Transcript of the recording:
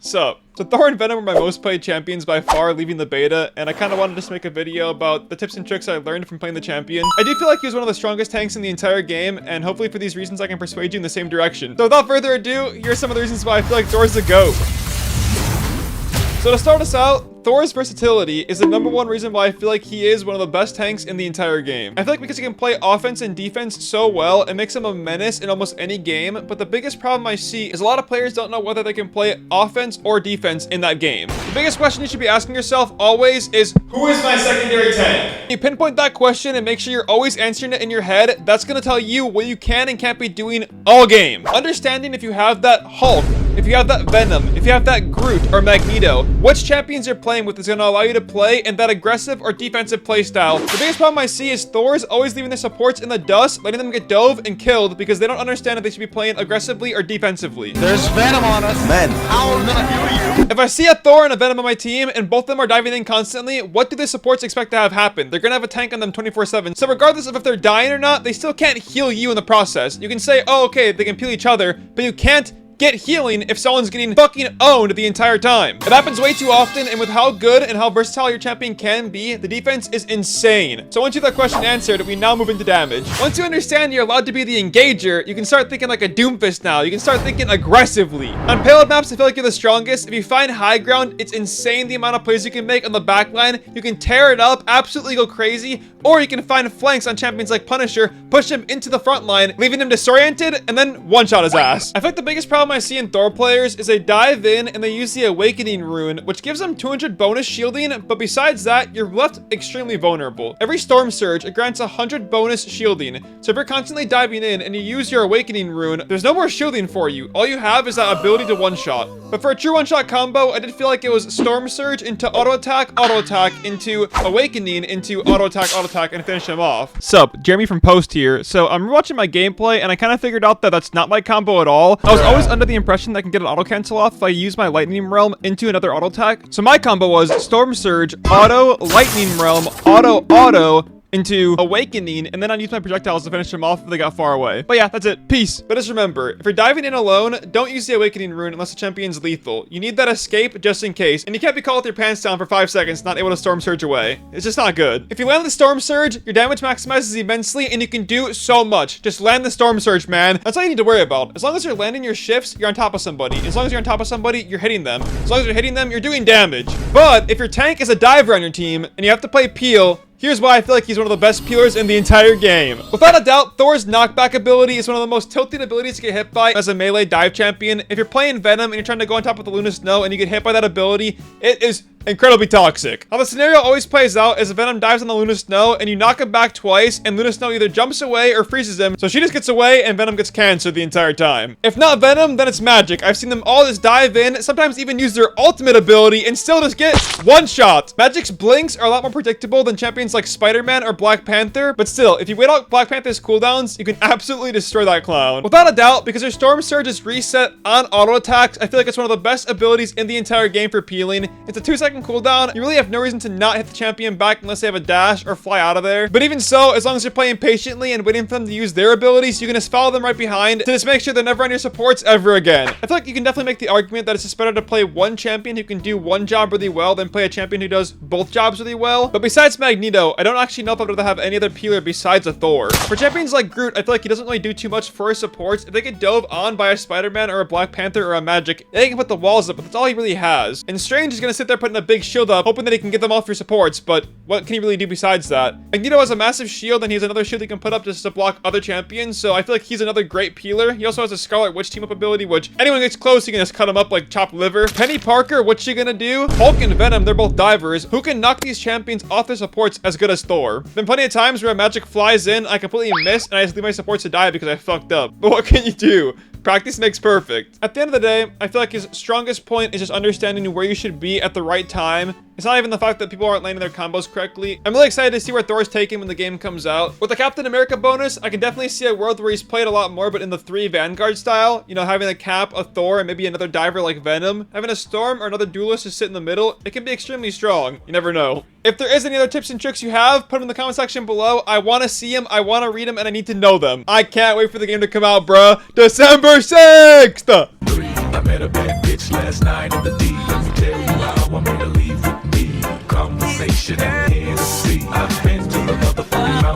So Thor and Venom were my most played champions by far, leaving the beta, and I kind of wanted to just make a video about the tips and tricks I learned from playing the champion. I do feel like he was one of the strongest tanks in the entire game, and hopefully for these reasons I can persuade you in the same direction. So without further ado, here's some of the reasons why I feel like Thor's the GOAT. So to start us out, Thor's versatility is the #1 reason why I feel like he is one of the best tanks in the entire game. I feel like because he can play offense and defense so well, it makes him a menace in almost any game, but the biggest problem I see is a lot of players don't know whether they can play offense or defense in that game. The biggest question you should be asking yourself always is, who is my secondary tank? You pinpoint that question and make sure you're always answering it in your head. That's gonna tell you what you can and can't be doing all game. Understanding if you have that Hulk, if you have that Venom, if you have that Groot or Magneto, which champions you're playing with is going to allow you to play in that aggressive or defensive playstyle. The biggest problem I see is Thor's always leaving their supports in the dust, letting them get dove and killed because they don't understand if they should be playing aggressively or defensively. There's Venom on us. Man, how am I gonna heal you? If I see a Thor and a Venom on my team and both of them are diving in constantly, what do the supports expect to have happen? They're going to have a tank on them 24/7. So regardless of if they're dying or not, they still can't heal you in the process. You can say, oh, okay, they can peel each other, but you can't get healing if someone's getting fucking owned the entire time. It happens way too often, and with how good and how versatile your champion can be, the defense is insane. So once you have that question answered, we now move into damage. Once you understand you're allowed to be the engager, you can start thinking like a Doomfist now. You can start thinking aggressively. On payload maps, I feel like you're the strongest. If you find high ground, it's insane the amount of plays you can make on the back line. You can tear it up, absolutely go crazy, or you can find flanks on champions like Punisher, push him into the front line, leaving him disoriented, and then one-shot his ass. I feel like the biggest problem I see in Thor players is they dive in and they use the Awakening rune, which gives them 200 bonus shielding, but besides that, you're left extremely vulnerable. Every Storm Surge, it grants 100 bonus shielding, so if you're constantly diving in and you use your Awakening rune, there's no more shielding for you. All you have is that ability to one-shot. But for a true one-shot combo, I did feel like it was Storm Surge into auto-attack, into Awakening, into auto-attack, and finish him off. Sup, Jeremy from Post here. So I'm watching my gameplay, and I kind of figured out that that's not my combo at all. I was always under the impression that I can get an auto cancel off if I use my Lightning Realm into another auto attack. So my combo was Storm Surge, auto, Lightning Realm, auto, into Awakening, and then I'd use my projectiles to finish them off if they got far away. But yeah, that's it. Peace. But just remember, if you're diving in alone, don't use the Awakening rune unless the champion's lethal. You need that escape just in case, and you can't be caught with your pants down for 5 seconds not able to Storm Surge away. It's just not good. If you land the Storm Surge, your damage maximizes immensely, and you can do so much. Just land the Storm Surge, man. That's all you need to worry about. As long as you're landing your shifts, you're on top of somebody. As long as you're on top of somebody, you're hitting them. As long as you're hitting them, you're doing damage. But if your tank is a diver on your team, and you have to play peel, here's why I feel like he's one of the best peelers in the entire game. Without a doubt, Thor's knockback ability is one of the most tilting abilities to get hit by as a melee dive champion. If you're playing Venom and you're trying to go on top of the Luna Snow and you get hit by that ability, it is incredibly toxic. How the scenario always plays out is Venom dives on the Luna Snow and you knock him back twice and Luna Snow either jumps away or freezes him, so she just gets away and Venom gets canceled the entire time. If not Venom, then it's Magic. I've seen them all just dive in, sometimes even use their ultimate ability and still just get one shot. Magic's blinks are a lot more predictable than champions like Spider-Man or Black Panther, but still, if you wait out Black Panther's cooldowns, you can absolutely destroy that clown. Without a doubt, because her Storm Surge is reset on auto attacks, I feel like it's one of the best abilities in the entire game for peeling. It's a 2-second cooldown. You really have no reason to not hit the champion back unless they have a dash or fly out of there. But even so, as long as you're playing patiently and waiting for them to use their abilities, you can just follow them right behind to just make sure they're never on your supports ever again. I feel like you can definitely make the argument that it's just better to play one champion who can do one job really well than play a champion who does both jobs really well. But besides Magneto, I don't actually know if I'd rather have any other peeler besides a Thor. For champions like Groot, I feel like he doesn't really do too much for his supports. If they get dove on by a Spider-Man or a Black Panther or a Magic, they can put the walls up, but that's all he really has. And Strange is gonna sit there putting a big shield up, hoping that he can get them off your supports, but what can he really do besides that? Magneto has a massive shield, and he has another shield he can put up just to block other champions, so I feel like he's another great peeler. He also has a Scarlet Witch team-up ability, which anyone gets close, he can just cut him up like chopped liver. Penny Parker, what's she gonna do? Hulk and Venom, they're both divers. Who can knock these champions off their supports as good as Thor? Been plenty of times where Magic flies in, I completely miss, and I just leave my supports to die because I fucked up. But what can you do? Practice makes perfect. At the end of the day, I feel like his strongest point is just understanding where you should be at the right time. It's not even the fact that people aren't landing their combos correctly. I'm really excited to see where Thor's taken when the game comes out. With the Captain America bonus, I can definitely see a world where he's played a lot more, but in the 3 Vanguard style. You know, having a Cap, a Thor, and maybe another diver like Venom. Having a Storm or another duelist to sit in the middle, it can be extremely strong. You never know. If there is any other tips and tricks you have, put them in the comment section below. I want to see them, I want to read them, and I need to know them. I can't wait for the game to come out, bruh. December 6th! met a bad bitch last night at the D. Let me tell you.